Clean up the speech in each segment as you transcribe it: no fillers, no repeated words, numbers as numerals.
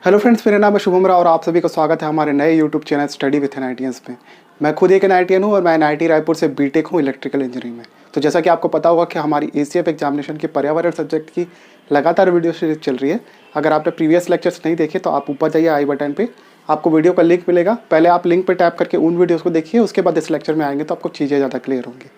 Hello friends, मेरा नाम है शुभम राव और आप सभी का स्वागत है हमारे नए यूट्यूब चैनल स्टडी विथ एनआईटीएंस में। मैं खुद एक एनआईटीएन हूँ और मैं एनआईटी रायपुर से बीटेक हूँ इलेक्ट्रिकल इंजीनियरिंग में। तो जैसा कि आपको पता होगा कि हमारी एसीएफ एग्जामिनेशन के पर्यावरण सब्जेक्ट की लगातार वीडियो सीरीज चल रही है। अगर आपने प्रीवियस लेक्चर्स नहीं देखे तो आप ऊपर जाइए आई बटन पर, आपको वीडियो का लिंक मिलेगा। पहले आप लिंक पर टैप करके उन वीडियोज़ को देखिए, उसके बाद इस लेक्चर में आएंगे तो आपको चीज़ें ज़्यादा क्लियर होंगी।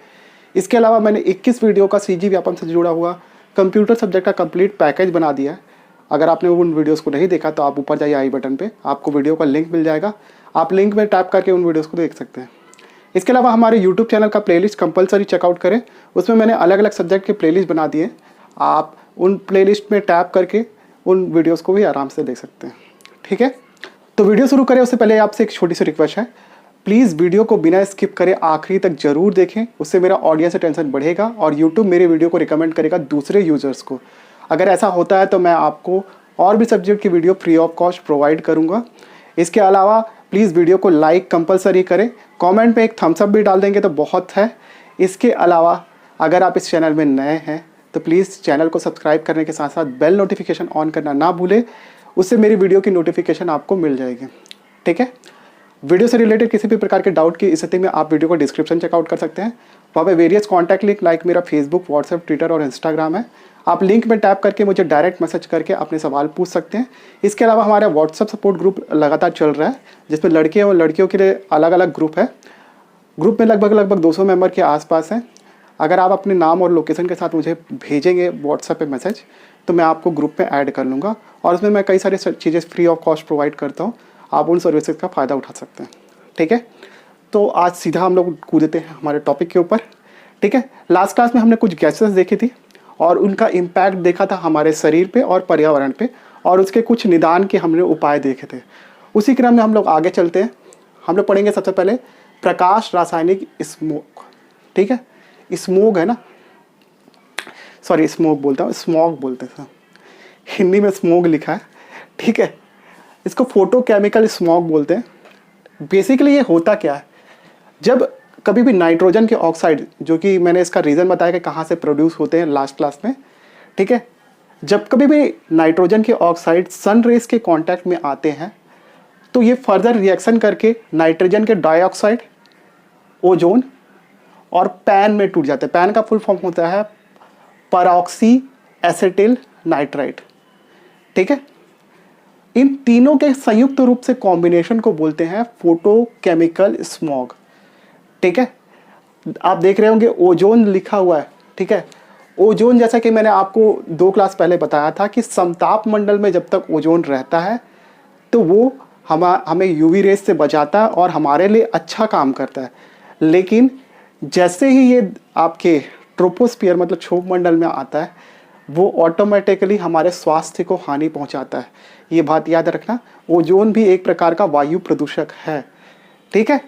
इसके अलावा मैंने 21 वीडियो का सीजी व्यापम से जुड़ा हुआ कंप्यूटर सब्जेक्ट का कंप्लीट पैकेज बना दिया है। अगर आपने उन वीडियोस को नहीं देखा तो आप ऊपर जाइए आई बटन पे, आपको वीडियो का लिंक मिल जाएगा। आप लिंक में टैप करके उन वीडियोस को देख सकते हैं। इसके अलावा हमारे यूट्यूब चैनल का प्लेलिस्ट कंपलसरी चेकआउट करें, उसमें मैंने अलग अलग सब्जेक्ट के प्लेलिस्ट बना दिए। आप उन प्लेलिस्ट में टैप करके उन वीडियोज़ को भी आराम से देख सकते हैं। ठीक है, तो वीडियो शुरू करें उससे पहले आपसे एक छोटी सी रिक्वेस्ट है, प्लीज़ वीडियो को बिना स्किप करे आखिरी तक जरूर देखें। उससे मेरा ऑडियंस अटेंशन बढ़ेगा और यूट्यूब मेरे वीडियो को रिकमेंड करेगा दूसरे यूज़र्स को। अगर ऐसा होता है तो मैं आपको और भी सब्जेक्ट की video free of cost provide करूंगा। इसके अलावा प्लीज़ वीडियो को लाइक कंपलसरी करें, कमेंट पे एक थम्स अप भी डाल देंगे तो बहुत है। इसके अलावा अगर आप इस चैनल में नए हैं तो प्लीज़ चैनल को सब्सक्राइब करने के साथ साथ बेल नोटिफिकेशन ऑन करना ना भूलें, उससे मेरी वीडियो की नोटिफिकेशन आपको मिल जाएगी। ठीक है, वीडियो से रिलेटेड किसी भी प्रकार के डाउट की स्थिति में आप वीडियो को डिस्क्रिप्शन चेकआउट कर सकते हैं। वहाँ पे वेरियस कॉन्टैक्ट लिंक लाइक मेरा फेसबुक, व्हाट्सएप, ट्विटर और इंस्टाग्राम है। आप लिंक में टैप करके मुझे डायरेक्ट मैसेज करके अपने सवाल पूछ सकते हैं। इसके अलावा हमारा व्हाट्सएप सपोर्ट ग्रुप लगातार चल रहा है, जिसमें लड़के और लड़कियों के लिए अलग अलग ग्रुप है। ग्रुप में लगभग 200 मेंबर के आसपास हैं। अगर आप अपने नाम और लोकेशन के साथ मुझे भेजेंगे व्हाट्सएप पे मैसेज तो मैं आपको ग्रुप में ऐड कर लूँगा और उसमें मैं कई सारी चीज़ें फ्री ऑफ कॉस्ट प्रोवाइड करता हूँ। आप उन सर्विसेज का फ़ायदा उठा सकते हैं। ठीक है, तो आज सीधा हम लोग कूदते हैं हमारे टॉपिक के ऊपर। ठीक है, लास्ट क्लास में हमने कुछ गैसेस देखी थी और उनका इम्पैक्ट देखा था हमारे शरीर पे और पर्यावरण पे, और उसके कुछ निदान के हमने उपाय देखे थे। उसी क्रम में हम लोग आगे चलते हैं। हम लोग पढ़ेंगे सबसे पहले प्रकाश रासायनिक स्मोक। ठीक है, स्मोक है ना, सॉरी स्मोक बोलता हूँ, स्मॉग बोलते हैं, हिंदी में स्मोक लिखा है। ठीक है, इसको फोटोकेमिकल स्मॉग बोलते हैं। बेसिकली ये होता क्या है, जब कभी भी नाइट्रोजन के ऑक्साइड, जो कि मैंने इसका रीज़न बताया कि कहाँ से प्रोड्यूस होते हैं लास्ट क्लास में। ठीक है, जब कभी भी नाइट्रोजन के ऑक्साइड सन रेज के कांटेक्ट में आते हैं तो ये फर्दर रिएक्शन करके नाइट्रोजन के डाइऑक्साइड, ओजोन और पैन में टूट जाते हैं। पैन का फुल फॉर्म होता है परऑक्सी एसिटिल नाइट्राइट। ठीक है, इन तीनों के संयुक्त रूप से कॉम्बिनेशन को बोलते हैं फोटोकेमिकल स्मॉग। ठीक है, आप देख रहे होंगे ओजोन लिखा हुआ है। ठीक है, ओजोन जैसा कि मैंने आपको 2 क्लास पहले बताया था कि समताप मंडल में जब तक ओजोन रहता है तो वो हमें यूवी रेस से बचाता है और हमारे लिए अच्छा काम करता है। लेकिन जैसे ही ये आपके ट्रोपोस्फियर मतलब क्षोभ मंडल में आता है वो ऑटोमेटिकली हमारे स्वास्थ्य को हानि पहुंचाता है। ये बात याद रखना, ओजोन भी एक प्रकार का वायु प्रदूषक है। ठीक है,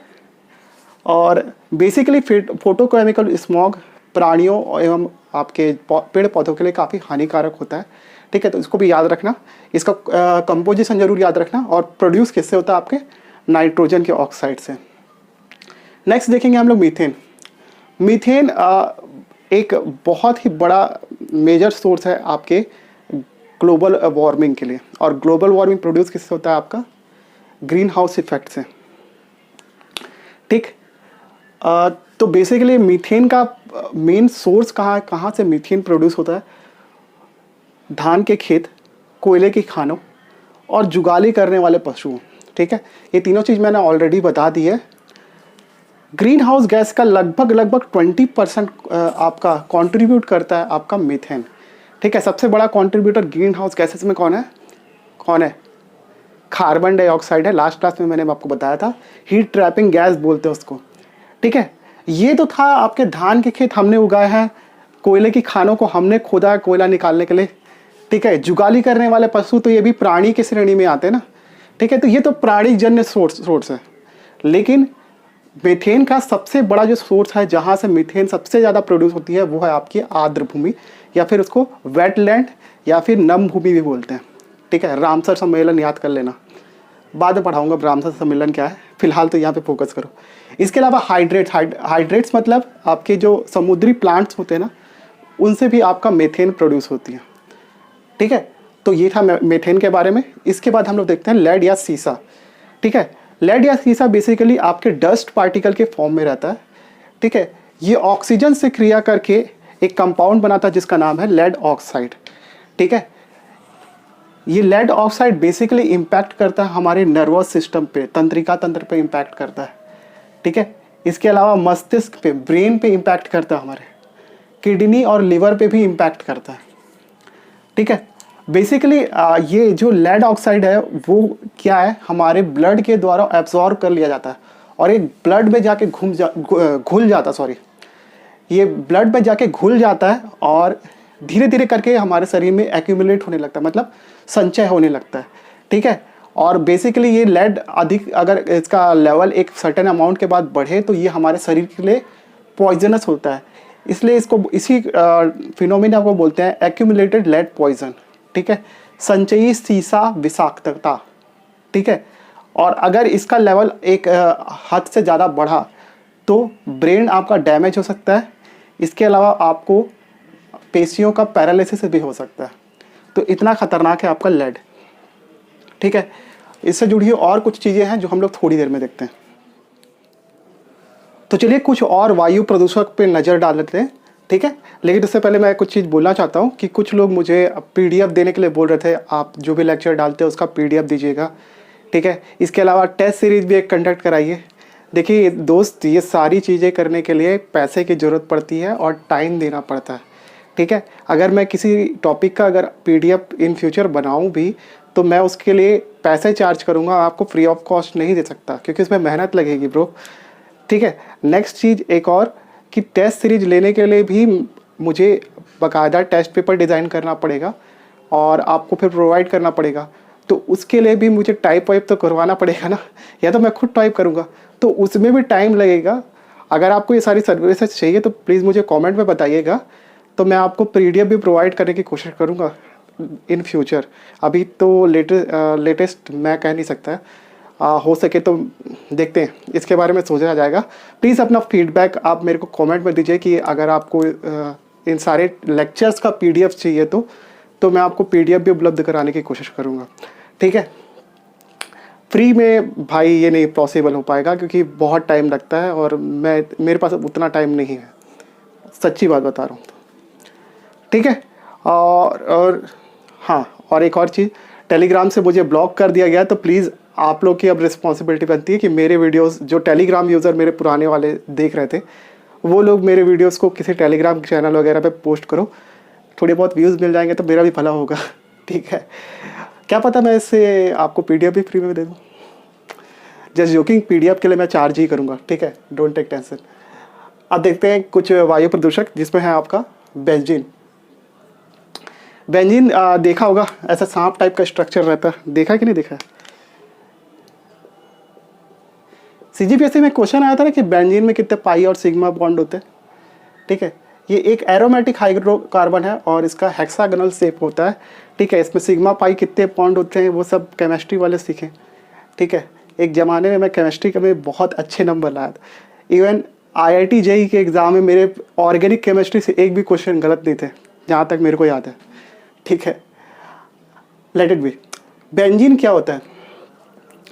और बेसिकली फोटोकेमिकल स्मॉग प्राणियों एवं आपके पेड़ पौधों के लिए काफ़ी हानिकारक होता है। ठीक है, तो इसको भी याद रखना, इसका कंपोजिशन जरूर याद रखना। और प्रोड्यूस किससे होता है, आपके नाइट्रोजन के ऑक्साइड से। नेक्स्ट देखेंगे हम लोग मीथेन। मीथेन एक बहुत ही बड़ा मेजर सोर्स है आपके ग्लोबल वार्मिंग के लिए। और ग्लोबल वार्मिंग प्रोड्यूस किससे होता है, आपका ग्रीन हाउस इफेक्ट से। ठीक, तो बेसिकली मीथेन का मेन सोर्स कहाँ से मीथेन प्रोड्यूस होता है, धान के खेत, कोयले की खानों और जुगाली करने वाले पशुओं। ठीक है, ये तीनों चीज़ मैंने ऑलरेडी बता दी है। ग्रीन हाउस गैस का लगभग 20% आपका कंट्रीब्यूट करता है आपका मीथेन। ठीक है, सबसे बड़ा कंट्रीब्यूटर ग्रीन हाउस गैसेस में कौन है? कार्बन डाइऑक्साइड है। लास्ट क्लास में मैंने आपको बताया था, हीट ट्रैपिंग गैस बोलते हैं उसको। ठीक है, ये तो था आपके धान के खेत हमने उगाए हैं, कोयले की खानों को हमने खोदा है कोयला निकालने के लिए। ठीक है, जुगाली करने वाले पशु तो ये भी प्राणी की श्रेणी में आते हैं ना। ठीक है, तो ये तो प्राणी जन्य सोर्स है। लेकिन मीथेन का सबसे बड़ा जो सोर्स है जहाँ से मीथेन सबसे ज़्यादा प्रोड्यूस होती है वो है आपकी आर्द्र भूमि, या फिर उसको वेटलैंड या फिर नम भूमि भी बोलते हैं। ठीक है, रामसर सम्मेलन याद कर लेना, बाद में पढ़ाऊंगा रामसर सम्मेलन क्या है, फिलहाल तो यहाँ पे फोकस करो। इसके अलावा हाइड्रेट्स मतलब आपके जो समुद्री प्लांट्स होते हैं ना, उनसे भी आपका मीथेन प्रोड्यूस होती है। ठीक है, तो ये था मीथेन के बारे में। इसके बाद हम लोग देखते हैं लेड या सीसा। ठीक है, लेड या सीसा बेसिकली आपके डस्ट पार्टिकल के फॉर्म में रहता है। ठीक है, ये ऑक्सीजन से क्रिया करके एक कंपाउंड बनाता है जिसका नाम है लेड ऑक्साइड। ठीक है, ये लेड ऑक्साइड बेसिकली इम्पैक्ट करता है हमारे नर्वस सिस्टम पे, तंत्रिका तंत्र पे इम्पैक्ट करता है। ठीक है, इसके अलावा मस्तिष्क पे, ब्रेन पे इम्पैक्ट करता है, हमारे किडनी और लिवर पे भी इम्पैक्ट करता है। ठीक है, बेसिकली ये जो लेड ऑक्साइड है वो क्या है, हमारे ब्लड के द्वारा एब्जॉर्ब कर लिया जाता है और एक ब्लड में जाके घुल जाता, सॉरी, ये ब्लड में जाके घुल जाता है और धीरे धीरे करके हमारे शरीर में एक्यूमुलेट होने लगता है, मतलब संचय होने लगता है। ठीक है, और बेसिकली ये लेड अधिक, अगर इसका लेवल एक सर्टेन अमाउंट के बाद बढ़े तो ये हमारे शरीर के लिए पॉइजनस होता है। इसलिए इसको, इसी फिनोमिना को बोलते हैं एक्यूमुलेटेड लेड पॉइजन। ठीक है, संचयी सीसा विषाक्तता। ठीक है, और अगर इसका लेवल एक हद से ज़्यादा बढ़ा तो ब्रेन आपका डैमेज हो सकता है। इसके अलावा आपको पेशियों का पैरालिसिस भी हो सकता है। तो इतना खतरनाक है आपका लेड। ठीक है, इससे जुड़ी हुई और कुछ चीज़ें हैं जो हम लोग थोड़ी देर में देखते हैं। तो चलिए कुछ और वायु प्रदूषक पे नज़र डाल लेते हैं। ठीक है, लेकिन उससे पहले मैं कुछ चीज़ बोलना चाहता हूँ कि कुछ लोग मुझे पीडीएफ देने के लिए बोल रहे थे, आप जो भी लेक्चर डालते हैं उसका पीडीएफ दीजिएगा। ठीक है, इसके अलावा टेस्ट सीरीज भी एक कंडक्ट कराइए। देखिए दोस्त, ये सारी चीज़ें करने के लिए पैसे की ज़रूरत पड़ती है और टाइम देना पड़ता है। ठीक है, अगर मैं किसी टॉपिक का अगर पीडीएफ इन फ्यूचर बनाऊँ भी तो मैं उसके लिए पैसे चार्ज करूँगा, आपको फ्री ऑफ कॉस्ट नहीं दे सकता क्योंकि उसमें मेहनत लगेगी ब्रो। ठीक है, नेक्स्ट चीज़ एक और कि टेस्ट सीरीज लेने के लिए भी मुझे बाकायदा टेस्ट पेपर डिज़ाइन करना पड़ेगा और आपको फिर प्रोवाइड करना पड़ेगा। तो उसके लिए भी मुझे टाइप वाइप तो करवाना पड़ेगा ना, या तो मैं खुद टाइप करूँगा, तो उसमें भी टाइम लगेगा। अगर आपको ये सारी सर्विसेज चाहिए तो प्लीज़ मुझे कमेंट में बताइएगा, तो मैं आपको पीडीएफ भी प्रोवाइड करने की कोशिश करूँगा इन फ्यूचर। अभी तो लेटेस्ट मैं कह नहीं सकता, हो सके तो देखते हैं, इसके बारे में सोचा जाएगा। प्लीज़ अपना फीडबैक आप मेरे को कमेंट में दीजिए कि अगर आपको इन सारे लेक्चर्स का पीडीएफ चाहिए तो मैं आपको पीडीएफ भी उपलब्ध कराने की कोशिश करूँगा। ठीक है, फ्री में भाई ये नहीं पॉसिबल हो पाएगा क्योंकि बहुत टाइम लगता है और मेरे पास उतना टाइम नहीं है, सच्ची बात बता रहा हूँ। ठीक है, और हाँ, और एक और चीज़, टेलीग्राम से मुझे ब्लॉक कर दिया गया, तो प्लीज़ आप लोग की अब रिस्पॉन्सिबिलिटी बनती है कि मेरे वीडियोस, जो टेलीग्राम यूज़र मेरे पुराने वाले देख रहे थे, वो लोग मेरे वीडियोस को किसी टेलीग्राम चैनल वगैरह पे पोस्ट करो, थोड़े बहुत व्यूज़ मिल जाएंगे तो मेरा भी भला होगा। ठीक है, क्या पता मैं इससे आपको पीडीएफ भी फ्री में दे दूँ। जस्ट जोकिंग, पीडीएफ के लिए मैं चार्ज ही करूँगा। ठीक है, डोंट टेक टेंशन। अब देखते हैं कुछ वायु प्रदूषक, जिसमें है आपका बेंजीन। बेंजीन देखा होगा, ऐसा सांप टाइप का स्ट्रक्चर रहता है, देखा कि नहीं देखा? सीजीपीएससी में क्वेश्चन आया था ना कि बेंजीन में कितने पाई और सिग्मा बॉन्ड होते हैं। ठीक है, ये एक एरोमेटिक हाइड्रोकार्बन है और इसका हेक्सागोनल शेप होता है। ठीक है, इसमें सिग्मा पाई कितने बॉन्ड होते हैं वो सब केमिस्ट्री वाले सीखें। ठीक है, एक ज़माने में मैं केमिस्ट्री के में बहुत अच्छे नंबर लाया था, इवन आईआईटी जेईई के एग्ज़ाम में मेरे ऑर्गेनिक केमिस्ट्री से एक भी क्वेश्चन गलत नहीं थे, जहाँ तक मेरे को याद है। ठीक है, लेट इट बी। बेंजीन क्या होता है?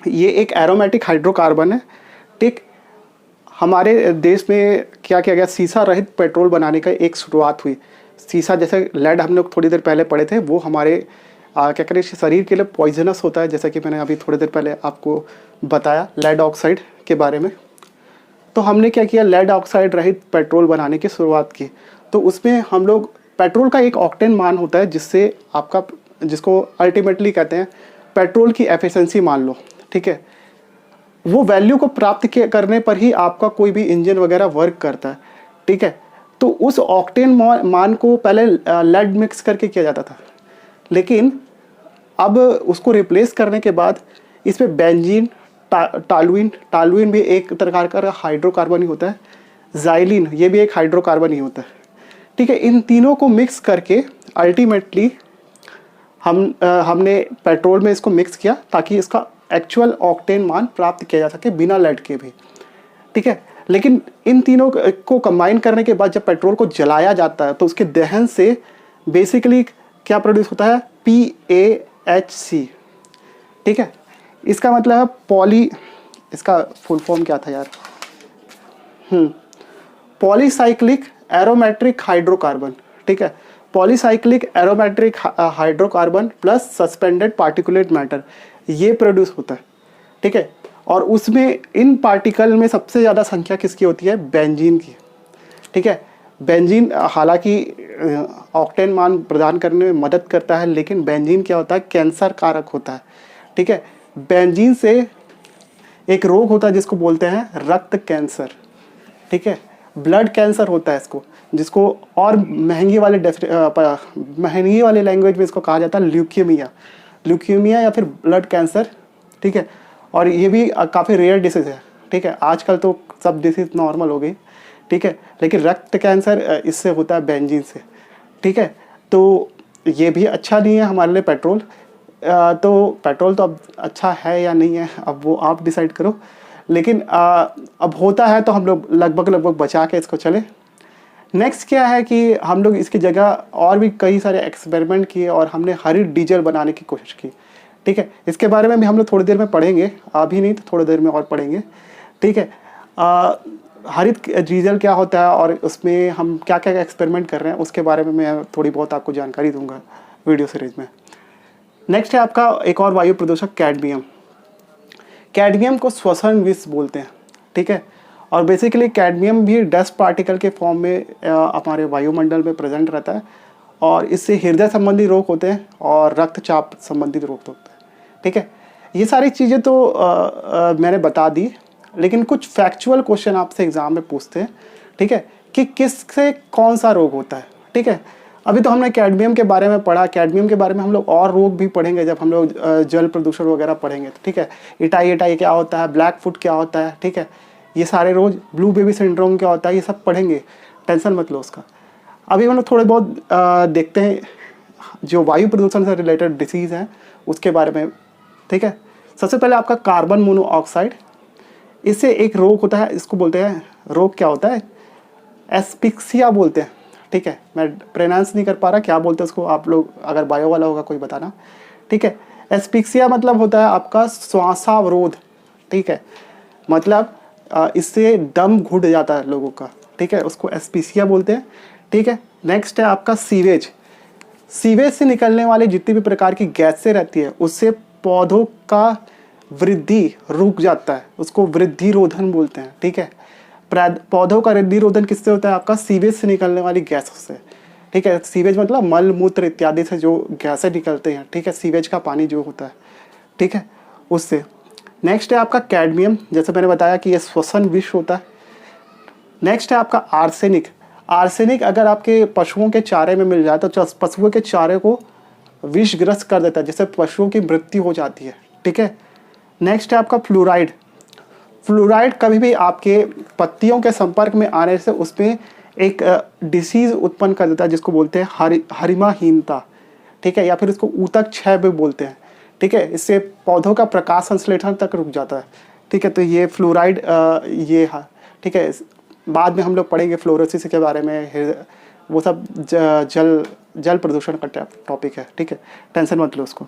ये एक एरोमेटिक हाइड्रोकार्बन है। ठीक, हमारे देश में क्या किया गया, सीसा रहित पेट्रोल बनाने का एक शुरुआत हुई। सीसा, जैसे लेड हम लोग थोड़ी देर पहले पढ़े थे, वो हमारे क्या करें, शरीर के लिए पॉइजनस होता है, जैसा कि मैंने अभी थोड़ी देर पहले आपको बताया लेड ऑक्साइड के बारे में। तो हमने क्या किया, लेड ऑक्साइड रहित पेट्रोल बनाने की शुरुआत की। तो उसमें हम लोग, पेट्रोल का एक ऑक्टेन मान होता है जिससे आपका, जिसको अल्टीमेटली कहते हैं पेट्रोल की एफिशिएंसी मान लो। ठीक है, वो वैल्यू को प्राप्त करने पर ही आपका कोई भी इंजन वगैरह वर्क करता है। ठीक है, तो उस ऑक्टेन मान को पहले लेड मिक्स करके किया जाता था, लेकिन अब उसको रिप्लेस करने के बाद इसमें बेंजीन, टालुइन भी एक प्रकार का हाइड्रोकार्बन ही होता है, जाइलिन ये भी एक हाइड्रोकार्बन ही होता है। ठीक है, इन तीनों को मिक्स करके अल्टीमेटली हमने पेट्रोल में इसको मिक्स किया ताकि इसका एक्चुअल ऑक्टेन मान प्राप्त किया जा सके बिना लेड के भी। ठीक है, लेकिन इन तीनों को कंबाइन करने के बाद जब पेट्रोल को जलाया जाता है तो उसके दहन से बेसिकली क्या प्रोड्यूस होता है, PAHC, ठीक है। इसका मतलब है इसका फुल फॉर्म क्या था यार, पॉलीसाइक्लिक एरोमेट्रिक हाइड्रोकार्बन, ठीक है। Polycyclic aromatic hydrocarbon plus suspended particulate matter, ये प्रोड्यूस होता है, ठीक है। और उसमें इन पार्टिकल में सबसे ज़्यादा संख्या किसकी होती है, बेंजीन की, ठीक है। बेंजीन हालांकि ऑक्टेन मान प्रदान करने में मदद करता है, लेकिन बेंजीन क्या होता है, कैंसर कारक होता है, ठीक है। बेंजीन से एक रोग होता है जिसको बोलते हैं रक्त कैंसर, ठीक है। ब्लड कैंसर होता है इसको, जिसको और महंगी वाले लैंग्वेज में इसको कहा जाता है ल्यूकेमिया या फिर ब्लड कैंसर, ठीक है। और ये भी काफ़ी रेयर डिसीज़ है, ठीक है। आजकल तो सब डिसीज़ नॉर्मल हो गई, ठीक है, लेकिन रक्त कैंसर इससे होता है बेंजीन से, ठीक है। तो ये भी अच्छा नहीं है हमारे लिए पेट्रोल। तो पेट्रोल तो अब अच्छा है या नहीं है, अब वो आप डिसाइड करो, लेकिन अब होता है तो हम लोग लगभग बचा के इसको चले। नेक्स्ट क्या है कि हम लोग इसकी जगह और भी कई सारे एक्सपेरिमेंट किए और हमने हरित डीजल बनाने की कोशिश की, ठीक है। इसके बारे में भी हम लोग थोड़ी देर में पढ़ेंगे, अभी नहीं तो थोड़ी देर में और पढ़ेंगे, ठीक है। हरित डीजल क्या होता है और उसमें हम क्या क्या एक्सपेरिमेंट कर रहे हैं, उसके बारे में मैं थोड़ी बहुत आपको जानकारी दूंगा वीडियो सीरीज में। नेक्स्ट है आपका एक और वायु प्रदूषक कैडमियम। कैडमियम को श्वसन विष बोलते हैं, ठीक है। और बेसिकली कैडमियम भी डस्ट पार्टिकल के फॉर्म में हमारे वायुमंडल में प्रेजेंट रहता है और इससे हृदय संबंधी रोग होते हैं और रक्तचाप संबंधित रोग होते हैं, ठीक है। ये सारी चीज़ें तो मैंने बता दी, लेकिन कुछ फैक्चुअल क्वेश्चन आपसे एग्जाम में पूछते हैं, ठीक है, कि किससे कौन सा रोग होता है, ठीक है। अभी तो हमने कैडमियम के बारे में पढ़ा, कैडमियम के बारे में हम लोग और रोग भी पढ़ेंगे जब हम लोग जल प्रदूषण वगैरह पढ़ेंगे, ठीक है। इटाई क्या होता है, ब्लैक फुट क्या होता है, ठीक है, ये सारे रोज, ब्लू बेबी सिंड्रोम क्या होता है, ये सब पढ़ेंगे, टेंशन मत लो उसका। अभी हम लोग थोड़े बहुत देखते हैं जो वायु प्रदूषण से रिलेटेड डिसीज़ हैं उसके बारे में, ठीक है। सबसे पहले आपका कार्बन मोनोऑक्साइड, इससे एक रोग होता है, इसको बोलते हैं, रोग क्या होता है, एस्फिक्सिया बोलते हैं, ठीक है। मैं प्रोनाउंस नहीं कर पा रहा, क्या बोलते हैं उसको, आप लोग अगर बायो वाला होगा कोई बताना, ठीक है। एस्फिक्सिया मतलब होता है आपका श्वासावरोध, ठीक है, मतलब इससे दम घुट जाता है लोगों का, ठीक है, उसको एस्फिक्सिया बोलते हैं, ठीक है। नेक्स्ट है आपका सीवेज से निकलने वाली जितनी भी प्रकार की गैसें रहती है उससे पौधों का वृद्धि रुक जाता है, उसको वृद्धि रोधन बोलते हैं, ठीक है। पौधों का वृद्धि रोधन किससे होता है, आपका सीवेज से निकलने वाली गैसों से, ठीक है। सीवेज मतलब मल मूत्र इत्यादि से जो गैसें निकलते हैं, ठीक है, सीवेज का पानी जो होता है, ठीक है, उससे। नेक्स्ट है आपका कैडमियम, जैसे मैंने बताया कि ये श्वसन विष होता है। नेक्स्ट है आपका आर्सेनिक अगर आपके पशुओं के चारे में मिल जाए तो पशुओं के चारे को विषग्रस्त कर देता है, जिससे पशुओं की मृत्यु हो जाती है, ठीक है। नेक्स्ट है आपका फ्लोराइड कभी भी आपके पत्तियों के संपर्क में आने से उसमें एक डिसीज़ उत्पन्न कर देता है जिसको बोलते हैं हरिमाहीनता, ठीक है, या फिर इसको ऊतक क्षय भी बोलते हैं, ठीक है। इससे पौधों का प्रकाश संश्लेषण तक रुक जाता है, ठीक है। तो ये फ्लोराइड ये है, ठीक है। बाद में हम लोग पढ़ेंगे फ्लोरोसिस के बारे में, वो सब जल प्रदूषण का टॉपिक है, ठीक है, टेंशन मत लो उसको।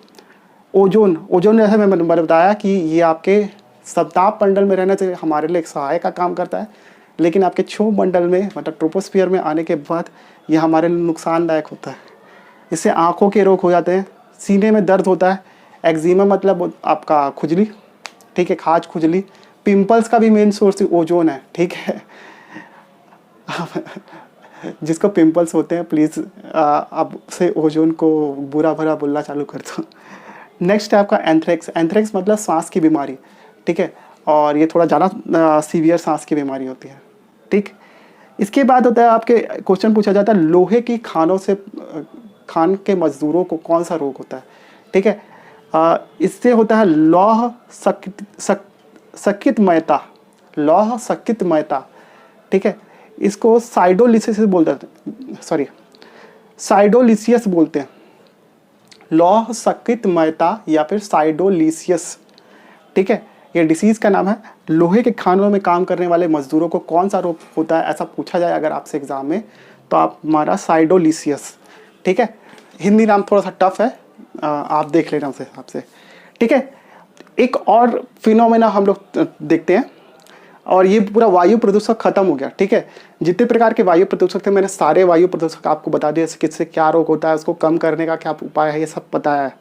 ओजोन जैसे मैंने बताया कि ये आपके सताप मंडल में रहने से हमारे लिए एक सहायक का काम करता है, लेकिन आपके क्षोभ मंडल में मतलब ट्रोपोस्फियर में आने के बाद ये हमारे लिए नुकसानदायक होता है। इससे आँखों के रोग हो जाते हैं, सीने में दर्द होता है, एक्जिमा मतलब आपका खुजली, ठीक है, खाज खुजली। पिंपल्स का भी मेन सोर्स ओजोन है, ठीक है। जिसको पिंपल्स होते हैं प्लीज़ अब से ओजोन को बुरा भरा बोलना चालू कर दो। नेक्स्ट है आपका एंथ्रेक्स मतलब सांस की बीमारी, ठीक है, और ये थोड़ा ज़्यादा सीवियर सांस की बीमारी होती है, ठीक। इसके बाद होता है आपके क्वेश्चन पूछा जाता है लोहे की खान के मजदूरों को कौन सा रोग होता है, ठीक है। इससे होता है लौह सकितमयता, ठीक है। इसको साइडोलिसिस बोलते हैं, लौह सकितमयता या फिर साइडोलिसियस, ठीक है, ये डिसीज़ का नाम है। लोहे के खानों में काम करने वाले मजदूरों को कौन सा रोग होता है, ऐसा पूछा जाए अगर आपसे एग्जाम में, तो आप हमारा साइडोलिसियस, ठीक है। हिंदी नाम थोड़ा सा टफ है, आप देख लेना उस हिसाब से, ठीक है। एक और फिनोमेना हम लोग देखते हैं, और ये पूरा वायु प्रदूषक खत्म हो गया, ठीक है। जितने प्रकार के वायु प्रदूषक थे मैंने सारे वायु प्रदूषक आपको बता दिए, किससे क्या रोग होता है, उसको कम करने का क्या उपाय है, ये सब बताया है,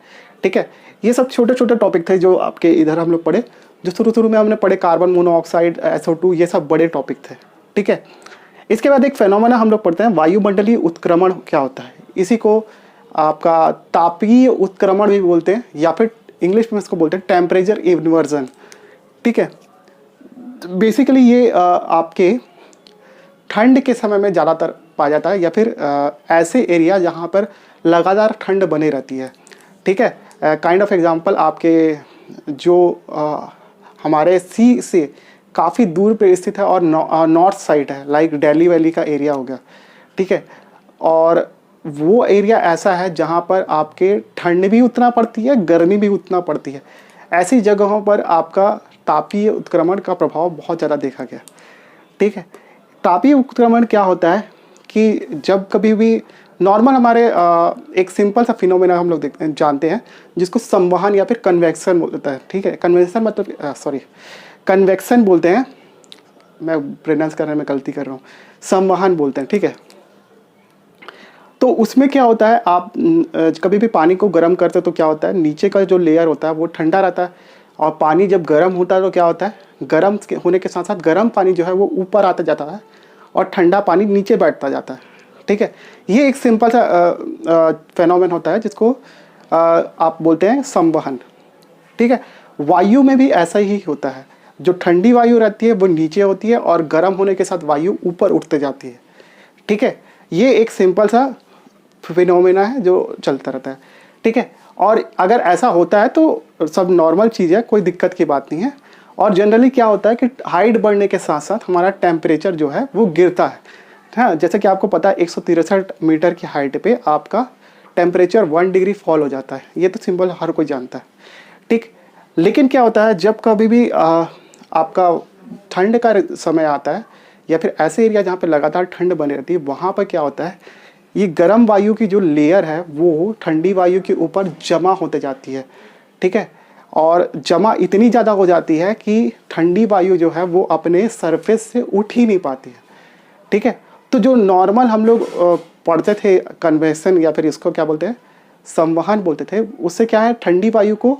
ठीक है। ये सब छोटे छोटे टॉपिक थे जो आपके इधर हम लोग पढ़े, जो शुरू में हमने पढ़े, कार्बन मोनोऑक्साइड, SO2, ये सब बड़े टॉपिक थे, ठीक है। इसके बाद एक फेनोमेना हम लोग पढ़ते हैं, वायुमंडलीय उत्क्रमण क्या होता है। इसी को आपका तापीय उत्क्रमण भी बोलते हैं, या फिर इंग्लिश में इसको बोलते हैं टेम्परेचर इन्वर्जन, ठीक है। बेसिकली ये आपके ठंड के समय में ज़्यादातर पाया जाता है, या फिर ऐसे एरिया जहाँ पर लगातार ठंड बनी रहती है, ठीक है। काइंड ऑफ एग्जांपल आपके जो हमारे सी से काफ़ी दूर पे स्थित है और नॉर्थ साइड है, लाइक दिल्ली वैली का एरिया हो गया, ठीक है। और वो एरिया ऐसा है जहाँ पर आपके ठंड भी उतना पड़ती है, गर्मी भी उतना पड़ती है। ऐसी जगहों पर आपका तापीय उत्क्रमण का प्रभाव बहुत ज़्यादा देखा गया, ठीक है। तापीय उत्क्रमण क्या होता है कि जब कभी भी नॉर्मल हमारे एक सिंपल सा फिनोमेना हम लोग जानते हैं, जिसको संवहन या फिर कन्वेक्शन बोलता है, ठीक है। कन्वेक्शन मतलब कन्वेक्शन बोलते हैं, मैं प्रोनाउंस करने में गलती कर रहा हूँ, संवहन बोलते हैं, ठीक है। तो उसमें क्या होता है, आप कभी भी पानी को गर्म करते हो तो क्या होता है, नीचे का जो लेयर होता है वो ठंडा रहता है, और पानी जब गर्म होता है तो क्या होता है, गर्म होने के साथ साथ गर्म पानी जो है वो ऊपर आता जाता है और ठंडा पानी नीचे बैठता जाता है, ठीक है। ये एक सिंपल सा फेनोमेन होता है जिसको आप बोलते हैं संवहन, ठीक है। वायु में भी ऐसा ही होता है, जो ठंडी वायु रहती है वो नीचे होती है और गर्म होने के साथ वायु ऊपर उठते जाती है, ठीक है। ये एक सिंपल सा फिनोमेना है जो चलता रहता है, ठीक है। और अगर ऐसा होता है तो सब नॉर्मल चीज़ है, कोई दिक्कत की बात नहीं है। और जनरली क्या होता है कि हाइट बढ़ने के साथ साथ हमारा टेम्परेचर जो है वो गिरता है, हाँ। जैसे कि आपको पता है 163 मीटर की हाइट पे आपका टेम्परेचर 1 डिग्री फॉल हो जाता है, ये तो सिंपल हर कोई जानता है, ठीक। लेकिन क्या होता है, जब कभी भी आपका ठंड का समय आता है, या फिर ऐसे एरिया जहाँ पे लगातार ठंड बनी रहती है, वहाँ पर क्या होता है, ये गर्म वायु की जो लेयर है वो ठंडी वायु के ऊपर जमा होते जाती है, ठीक है। और जमा इतनी ज़्यादा हो जाती है कि ठंडी वायु जो है वो अपने सरफेस से उठ ही नहीं पाती है, ठीक है। तो जो नॉर्मल हम लोग पढ़ते थे कन्वेक्शन, या फिर इसको क्या बोलते हैं, संवहन बोलते थे, उससे क्या है, ठंडी वायु को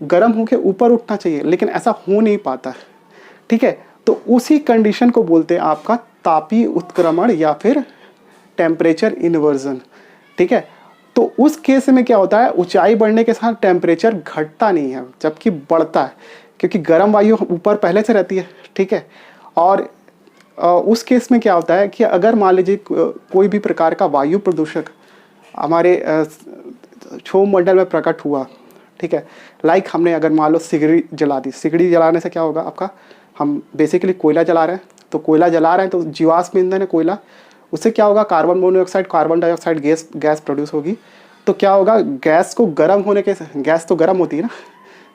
गर्म होकर ऊपर उठना चाहिए, लेकिन ऐसा हो नहीं पाता है, ठीक है। तो उसी कंडीशन को बोलते हैं आपका तापीय उत्क्रमण या फिर टेम्परेचर इन्वर्जन, ठीक है। तो उस केस में क्या होता है, ऊंचाई बढ़ने के साथ टेम्परेचर घटता नहीं है जबकि बढ़ता है, क्योंकि गर्म वायु ऊपर पहले से रहती है, ठीक है। और उस केस में क्या होता है कि अगर मान लीजिए कोई भी प्रकार का वायु प्रदूषक हमारे क्षोभमंडल में प्रकट हुआ, ठीक है। लाइक हमने अगर मान लो सिगड़ी जला दी, सिगड़ी जलाने से क्या होगा आपका, हम बेसिकली कोयला जला रहे हैं, तो कोयला जला रहे हैं तो जीवाश्म ईंधन है कोयला, उससे क्या होगा, carbon monoxide, carbon dioxide gas produce होगी। तो क्या होगा, गैस को गर्म होने के, गैस तो गर्म होती है ना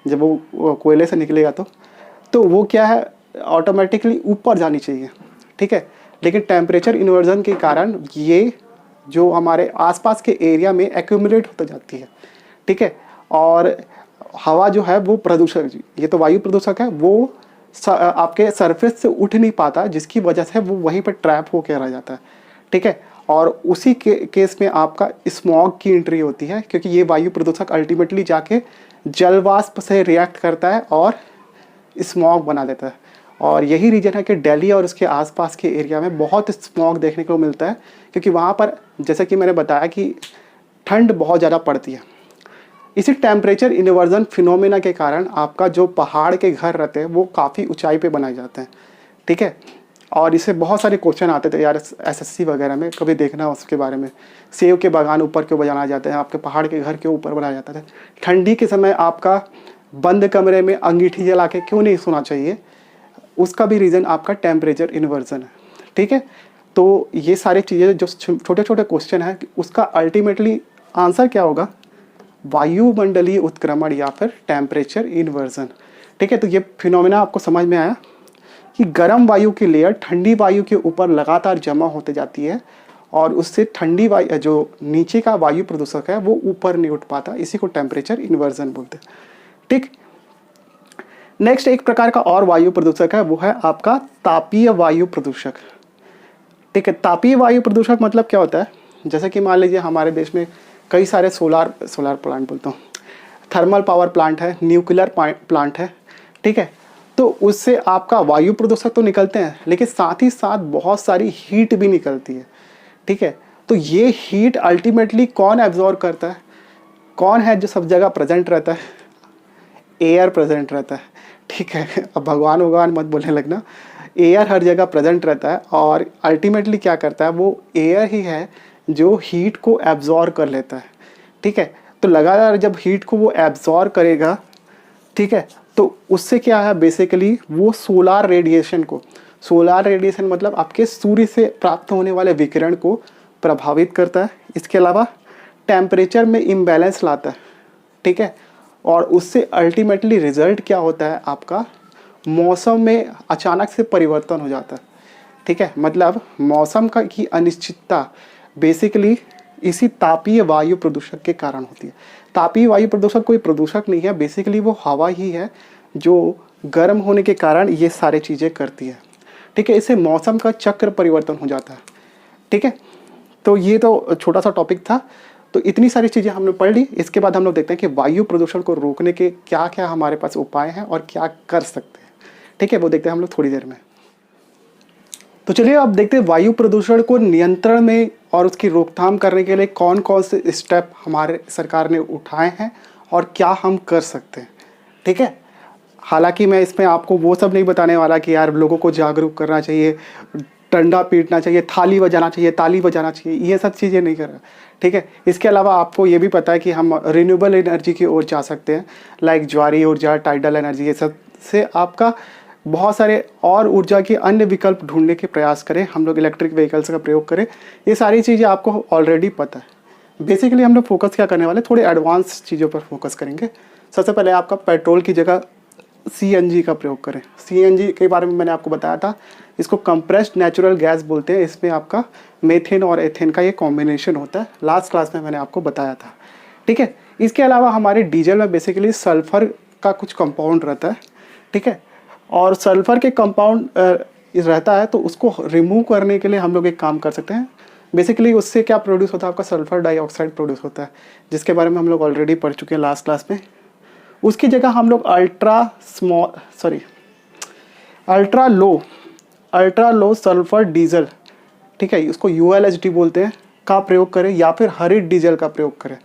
जब वो कोयले से निकलेगा, तो वो क्या है, ऑटोमेटिकली ऊपर जानी चाहिए, ठीक है। लेकिन टेम्परेचर इन्वर्जन के कारण ये जो हमारे आसपास के एरिया में एक्यूमुलेट होता जाती है, ठीक है। और हवा जो है वो प्रदूषक, ये तो वायु प्रदूषक है, वो आपके सरफेस से उठ नहीं पाता, जिसकी वजह से वो वहीं पर ट्रैप होकर रह जाता है, ठीक है। और उसी केस में आपका स्मॉग की एंट्री होती है, क्योंकि ये वायु प्रदूषक अल्टीमेटली जाके जलवाष्प से रिएक्ट करता है और स्मॉग बना देता है। और यही रीज़न है कि दिल्ली और उसके आसपास के एरिया में बहुत स्मॉग देखने को मिलता है, क्योंकि वहाँ पर जैसे कि मैंने बताया कि ठंड बहुत ज़्यादा पड़ती है। इसी टेम्परेचर इन्वर्जन फिनोमेना के कारण आपका जो पहाड़ के घर रहते हैं वो काफ़ी ऊंचाई पे बनाए जाते हैं, ठीक है। और इससे बहुत सारे क्वेश्चन आते थे यार SSC वगैरह में, कभी देखना उसके बारे में, सेब के बागान ऊपर क्यों बनाए जाते हैं, आपके पहाड़ के घर के ऊपर बनाया जाता है, ठंडी के समय आपका बंद कमरे में अंगीठी जला के क्यों नहीं सोना चाहिए, उसका भी रीज़न आपका टेम्परेचर इन्वर्जन है, ठीक है। तो ये सारी चीज़ें जो छोटे छोटे क्वेश्चन हैं, उसका अल्टीमेटली आंसर क्या होगा, वायुमंडलीय उत्क्रमण या फिर टेम्परेचर इन्वर्जन, ठीक है। तो ये फिनोमेना आपको समझ में आया कि गर्म वायु की लेयर ठंडी वायु के ऊपर लगातार जमा होते जाती है और उससे ठंडी वायु जो नीचे का वायु प्रदूषक है वो ऊपर नहीं उठ पाता, इसी को टेम्परेचर इन्वर्जन बोलते हैं। ठीक, नेक्स्ट एक प्रकार का और वायु प्रदूषक है, वो है आपका तापीय वायु प्रदूषक। ठीक है, तापीय वायु प्रदूषक मतलब क्या होता है, जैसे कि मान लीजिए हमारे देश में कई सारे सोलार प्लांट बोलता हूँ, थर्मल पावर प्लांट है, न्यूक्लियर प्लांट है। ठीक है, तो उससे आपका वायु प्रदूषक तो निकलते हैं, लेकिन साथ ही साथ बहुत सारी हीट भी निकलती है। ठीक है, तो ये हीट अल्टीमेटली कौन एब्जॉर्ब करता है, कौन है जो सब जगह प्रेजेंट रहता है, एयर प्रेजेंट रहता है। ठीक है, अब भगवान मत बोलने लगना, एयर हर जगह प्रेजेंट रहता है और अल्टीमेटली क्या करता है, वो एयर ही है जो हीट को एब्जॉर्ब कर लेता है। ठीक है, तो लगातार जब हीट को वो एब्जॉर्ब करेगा, ठीक है, तो उससे क्या है, बेसिकली वो सोलार रेडिएशन मतलब आपके सूर्य से प्राप्त होने वाले विकिरण को प्रभावित करता है। इसके अलावा टेम्परेचर में इम्बैलेंस लाता है। ठीक है, और उससे अल्टीमेटली रिजल्ट क्या होता है, आपका मौसम में अचानक से परिवर्तन हो जाता है। ठीक है, मतलब मौसम का की अनिश्चितता बेसिकली इसी तापीय वायु प्रदूषक के कारण होती है। तापीय वायु प्रदूषक कोई प्रदूषक नहीं है, बेसिकली वो हवा ही है जो गर्म होने के कारण ये सारे चीज़ें करती है। ठीक है, इससे मौसम का चक्र परिवर्तन हो जाता है। ठीक है, तो ये तो छोटा सा टॉपिक था। तो इतनी सारी चीज़ें हमने पढ़ ली। इसके बाद हम लोग देखते हैं कि वायु प्रदूषण को रोकने के क्या क्या हमारे पास उपाय हैं और क्या कर सकते हैं। ठीक है, वो देखते हैं हम लोग थोड़ी देर में। तो चलिए अब देखते हैं वायु प्रदूषण को नियंत्रण में और उसकी रोकथाम करने के लिए कौन कौन से स्टेप हमारे सरकार ने उठाए हैं और क्या हम कर सकते हैं। ठीक है, हालांकि मैं इसमें आपको वो सब नहीं बताने वाला कि यार लोगों को जागरूक करना चाहिए, डंडा पीटना चाहिए, थाली बजाना चाहिए, ताली बजाना चाहिए, ये सब चीज़ें नहीं कर रहा। ठीक है, इसके अलावा आपको ये भी पता है कि हम रिन्यूएबल एनर्जी की ओर जा सकते हैं, लाइक ज्वारी ऊर्जा, टाइडल एनर्जी, ये सब से आपका बहुत सारे और ऊर्जा के अन्य विकल्प ढूंढने के प्रयास करें। हम लोग इलेक्ट्रिक व्हीकल्स का प्रयोग करें, ये सारी चीज़ें आपको ऑलरेडी पता है। बेसिकली हम लोग फोकस क्या करने वाले, थोड़े एडवांस चीज़ों पर फोकस करेंगे। सबसे पहले आपका पेट्रोल की जगह CNG का प्रयोग करें। CNG के बारे में मैंने आपको बताया था, इसको कंप्रेस्ड नेचुरल गैस बोलते हैं। इसमें आपका मेथेन और एथेन का ये कॉम्बिनेशन होता है, लास्ट क्लास में मैंने आपको बताया था। ठीक है, इसके अलावा हमारे डीजल में बेसिकली सल्फ़र का कुछ कंपाउंड रहता है। ठीक है, और सल्फ़र के कंपाउंड रहता है, तो उसको रिमूव करने के लिए हम लोग एक काम कर सकते हैं। बेसिकली उससे क्या प्रोड्यूस होता है, आपका सल्फ़र डाइऑक्साइड प्रोड्यूस होता है, जिसके बारे में हम लोग ऑलरेडी पढ़ चुके हैं लास्ट क्लास में। उसकी जगह हम लोग अल्ट्रा लो सल्फ़र डीजल, ठीक है, उसको ULSD बोलते हैं, का प्रयोग करें, या फिर हरित डीजल का प्रयोग करें।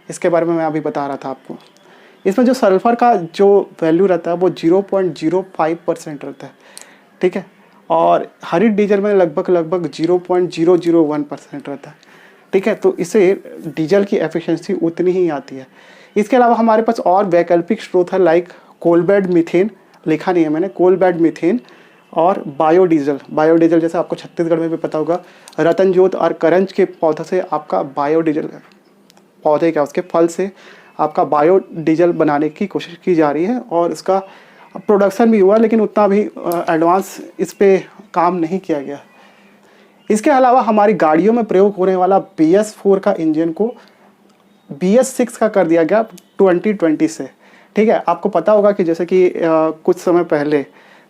इसके बारे में मैं अभी बता रहा था आपको। इसमें जो सल्फ़र का जो वैल्यू रहता है वो 0.05% रहता है। ठीक है, और हरित डीजल में लगभग 0.001% रहता है। ठीक है, तो इससे डीजल की एफिशिएंसी उतनी ही आती है। इसके अलावा हमारे पास और वैकल्पिक स्रोत है, लाइक कोल बेड मीथेन, लिखा नहीं है मैंने, कोल बेड मीथेन और बायोडीजल जैसे आपको छत्तीसगढ़ में भी पता होगा, रतनजोत और करंज के पौधे से आपका बायोडीजल, पौधे क्या उसके फल से आपका बायोडीजल बनाने की कोशिश की जा रही है और इसका प्रोडक्शन भी हुआ, लेकिन उतना भी एडवांस इस पे काम नहीं किया गया। इसके अलावा हमारी गाड़ियों में प्रयोग होने वाला BS4 का इंजन को BS6 का कर दिया गया 2020 से। ठीक है, आपको पता होगा कि जैसे कि कुछ समय पहले,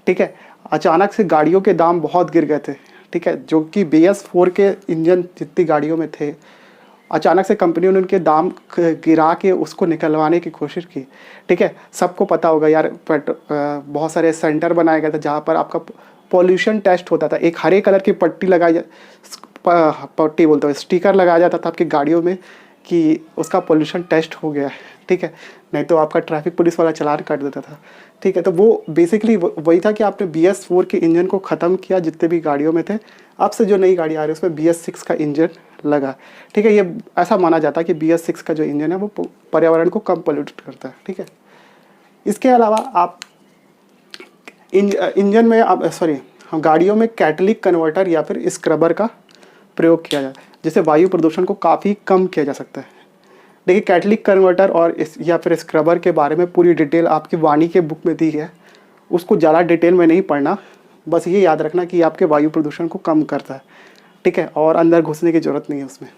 ठीक है, अचानक से गाड़ियों के दाम बहुत गिर गए थे। ठीक है, जो कि BS4 के इंजन जितनी गाड़ियों में थे, अचानक से कंपनियों ने उनके दाम गिरा के उसको निकलवाने की कोशिश की। ठीक है, सबको पता होगा यार, बहुत सारे सेंटर बनाए गए थे जहाँ पर आपका पॉल्यूशन टेस्ट होता था। एक हरे कलर की पट्टी बोलते हैं, स्टिकर लगाया जाता था आपकी गाड़ियों में कि उसका पॉल्यूशन टेस्ट हो गया है। ठीक है, नहीं तो आपका ट्रैफिक पुलिस वाला चालान काट देता था। ठीक है, तो वो बेसिकली वही था कि आपने BS4 के इंजन को ख़त्म किया जितने भी गाड़ियों में थे। अब से जो नई गाड़ी आ रही है उसमें BS6 का इंजन लगा। ठीक है, ये ऐसा माना जाता है कि BS6 का जो इंजन है वो पर्यावरण को कम पोल्यूट करता है। ठीक है, इसके अलावा आप इंजन में गाड़ियों में कैटलिक कन्वर्टर या फिर स्क्रबर का प्रयोग किया जाए, जिससे वायु प्रदूषण को काफ़ी कम किया जा सकता है। देखिए, कैटलिक कन्वर्टर और या फिर स्क्रबर के बारे में पूरी डिटेल आपकी वाणी के बुक में दी है, उसको ज़्यादा डिटेल में नहीं पढ़ना, बस ये याद रखना कि आपके वायु प्रदूषण को कम करता है। ठीक है, और अंदर घुसने की ज़रूरत नहीं है उसमें।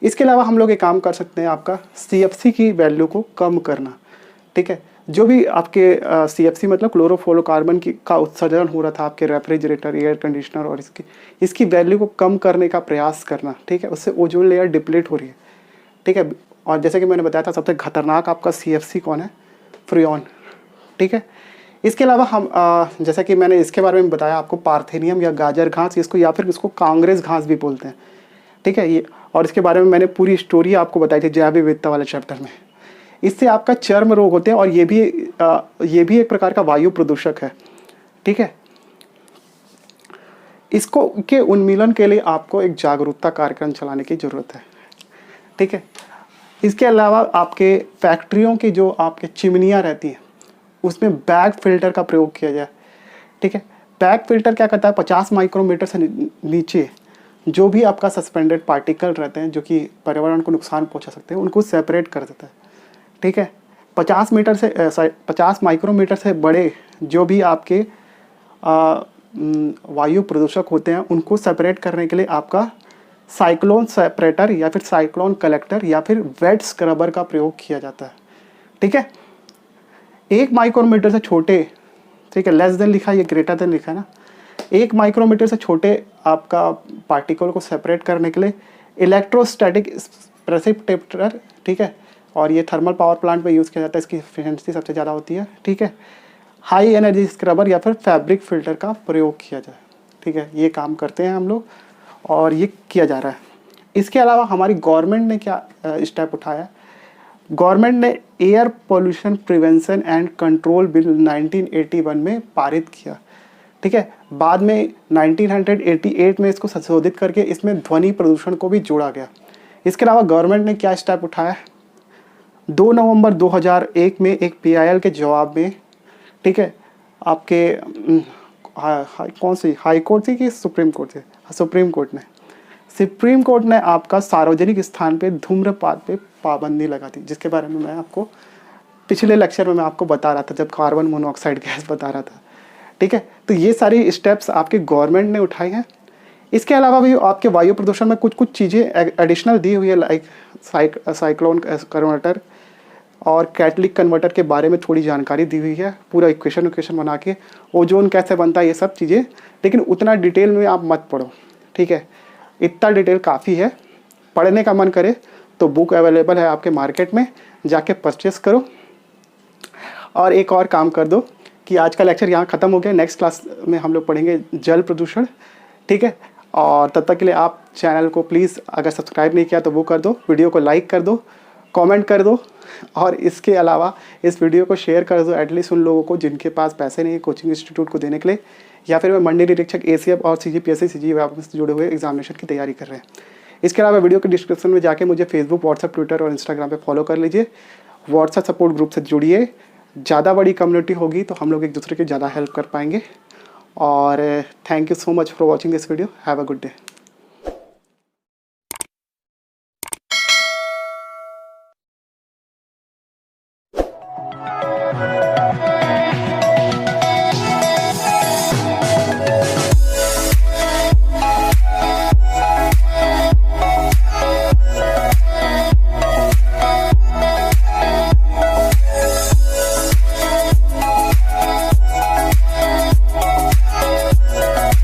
इसके अलावा हम लोग एक काम कर सकते हैं, आपका CFC की वैल्यू को कम करना। ठीक है, जो भी आपके CFC मतलब क्लोरोफ्लोरोकार्बन की का उत्सर्जन हो रहा था आपके रेफ्रिजरेटर, एयर कंडीशनर और इसकी वैल्यू को कम करने का प्रयास करना। ठीक है, उससे ओजोन लेयर डिप्लीट हो रही है। ठीक है, और जैसे कि मैंने बताया था सबसे खतरनाक आपका CFC कौन है, फ्रियोन। ठीक है, इसके अलावा हम जैसा कि मैंने इसके बारे में बताया आपको, पार्थेनियम या गाजर घास, इसको या फिर इसको कांग्रेस घास भी बोलते हैं। ठीक है, ये और इसके बारे में मैंने पूरी स्टोरी आपको बताई थी जैव विविधता वाले चैप्टर में। इससे आपका चर्म रोग होते हैं और ये भी एक प्रकार का वायु प्रदूषक है। ठीक है, इसको के उन्मूलन के लिए आपको एक जागरूकता कार्यक्रम चलाने की ज़रूरत है। ठीक है, इसके अलावा आपके फैक्ट्रियों की जो आपके चिमनियाँ रहती हैं उसमें बैग फिल्टर का प्रयोग किया जाए। ठीक है, बैग फिल्टर क्या करता है, 50 माइक्रोमीटर से नीचे जो भी आपका सस्पेंडेड पार्टिकल रहते हैं जो कि पर्यावरण को नुकसान पहुंचा सकते हैं, उनको सेपरेट कर देता है। ठीक है, 50 माइक्रोमीटर से बड़े जो भी आपके वायु प्रदूषक होते हैं उनको सेपरेट करने के लिए आपका साइक्लोन सेपरेटर या फिर साइक्लोन कलेक्टर या फिर वेट स्क्रबर का प्रयोग किया जाता है। ठीक है, 1 माइक्रोमीटर से छोटे, ठीक है, लेस देन लिखा है, ये ग्रेटर देन लिखा है ना, 1 माइक्रोमीटर से छोटे आपका पार्टिकल को सेपरेट करने के लिए इलेक्ट्रोस्टैटिक प्रेसिपिटेटर, ठीक है, और ये थर्मल पावर प्लांट में यूज़ किया जाता है, इसकी एफिशिएंसी सबसे ज़्यादा होती है। ठीक है, हाई एनर्जी स्क्रबर या फिर फैब्रिक फिल्टर का प्रयोग किया जाए। ठीक है, ये काम करते हैं हम लोग और ये किया जा रहा है। इसके अलावा हमारी गवर्नमेंट ने क्या स्टेप उठाया, गवर्नमेंट ने air pollution prevention and control bill 1981 में पारित किया। ठीक है, बाद में 1988 में इसको संशोधित करके इसमें ध्वनि प्रदूषण को भी जोड़ा गया। इसके अलावा गवर्नमेंट ने क्या स्टेप उठाया, 2 नवंबर 2001 में एक PIL के जवाब में, ठीक है, आपके कौन सी हाई कोर्ट थी कि सुप्रीम कोर्ट थी, सुप्रीम कोर्ट ने आपका सार्वजनिक स्थान पे धूम्रपान पे पाबंदी लगा दी, जिसके बारे में मैं आपको पिछले लेक्चर में मैं आपको बता रहा था जब कार्बन मोनोऑक्साइड गैस बता रहा था। ठीक है, तो ये सारी स्टेप्स आपके गवर्नमेंट ने उठाई हैं। इसके अलावा भी आपके वायु प्रदूषण में कुछ चीज़ें एडिशनल दी हुई है, लाइक साइक्लोन कन्वर्टर और कैटलिक कन्वर्टर के बारे में थोड़ी जानकारी दी हुई है, पूरा इक्वेशन बना के ओजोन कैसे बनता है, ये सब चीज़ें, लेकिन उतना डिटेल में आप मत पढ़ो। ठीक है, इतना डिटेल काफ़ी है, पढ़ने का मन करे तो बुक अवेलेबल है आपके मार्केट में, जाके परचेस करो। और एक और काम कर दो कि आज का लेक्चर यहाँ ख़त्म हो गया, नेक्स्ट क्लास में हम लोग पढ़ेंगे जल प्रदूषण। ठीक है, और तब तक के लिए आप चैनल को प्लीज़ अगर सब्सक्राइब नहीं किया तो वो कर दो, वीडियो को लाइक कर दो, कमेंट कर दो, और इसके अलावा इस वीडियो को शेयर कर दो एटलीस्ट उन लोगों को जिनके पास पैसे नहीं है कोचिंग इंस्टीट्यूट को देने के लिए, या फिर वे मंडी निरीक्षक ACF और CGPSC CGL से जुड़े हुए एग्जामिनेशन की तैयारी कर रहे हैं। इसके अलावा वीडियो के डिस्क्रिप्शन में जाके मुझे फेसबुक, व्हाट्सएप, ट्विटर और इंस्टाग्राम पे फॉलो कर लीजिए। व्हाट्सएप सपोर्ट ग्रुप से जुड़िए, ज़्यादा बड़ी कम्युनिटी होगी तो हम लोग एक दूसरे की ज़्यादा हेल्प कर पाएंगे। और thank you so much for watching this video, have a good day.